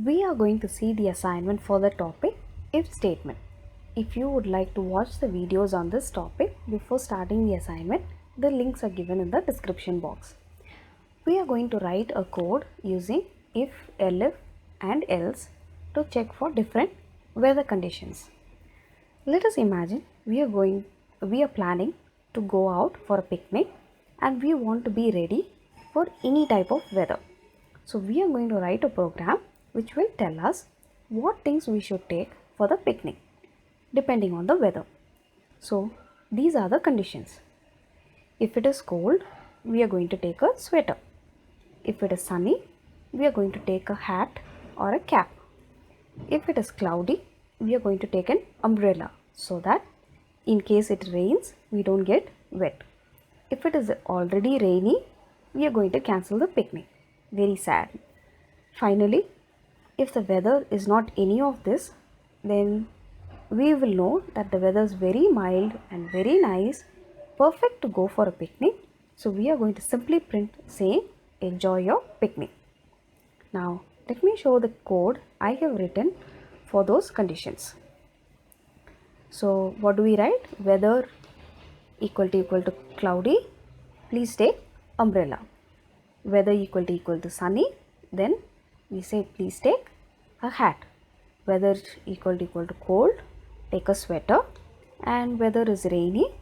We are going to see the assignment for the topic if statement. If you would like to watch the videos on this topic before starting the assignment, the links are given in the description box. We are going to write a code using if, elif and else to check for different weather conditions. Let us imagine we are planning to go out for a picnic and we want to be ready for any type of weather. So we are going to write a program which will tell us what things we should take for the picnic depending on the weather. So these are the conditions. If it is cold, we are going to take a sweater. If it is sunny, we are going to take a hat or a cap. If it is cloudy, we are going to take an umbrella so that in case it rains, we don't get wet. If it is already rainy, we are going to cancel the picnic. Very sad. Finally, if the weather is not any of this, then we will know that the weather is very mild and very nice, perfect to go for a picnic. So we are going to simply print saying enjoy your picnic. Now let me show the code I have written for those conditions. So what do we write? Weather equal to cloudy, please take umbrella. Weather equal to sunny, then we say please take a hat. Weather equal to cold, take a sweater. And weather is rainy,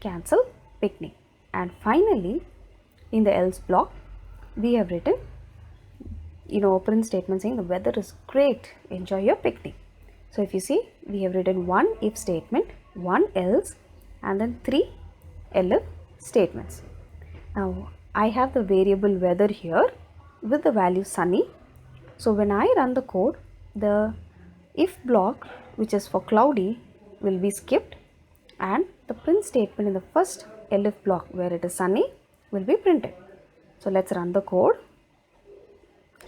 cancel picnic. And finally, in the else block, we have written print statement saying the weather is great, enjoy your picnic. So if you see, we have written one if statement, one else, and then three elif statements. Now I have the variable weather here with the value sunny. So when I run the code, the if block, which is for cloudy, will be skipped, and the print statement in the first elif block where it is sunny will be printed. So let's run the code.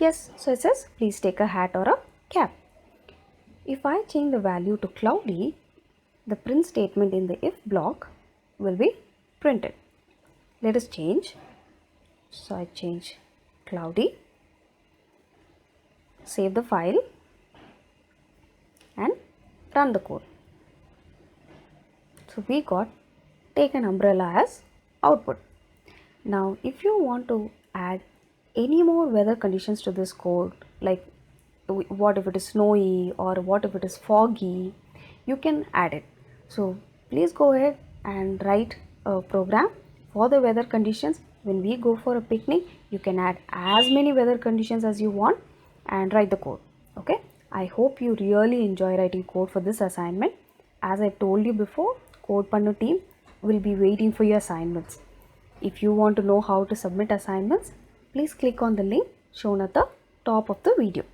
Yes, so it says please take a hat or a cap. If I change the value to cloudy, the print statement in the if block will be printed. Let us change. So I change cloudy, save the file and run the code. So we got take an umbrella as output. Now if you want to add any more weather conditions to this code, like what if it is snowy or what if it is foggy, you can add it. So please go ahead and write a program for the weather conditions. When we go for a picnic, you can add as many weather conditions as you want and write the code. Okay, I hope you really enjoy writing code for this assignment. As I told you before, codePannu team will be waiting for your assignments. If you want to know how to submit assignments, please click on the link shown at the top of the video.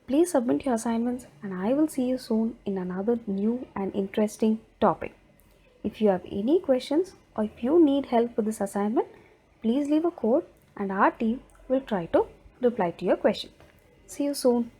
Please submit your assignments and I will see you soon in another new and interesting topic. If you have any questions or if you need help with this assignment, please leave a code and our team will try to reply to your question. See you soon.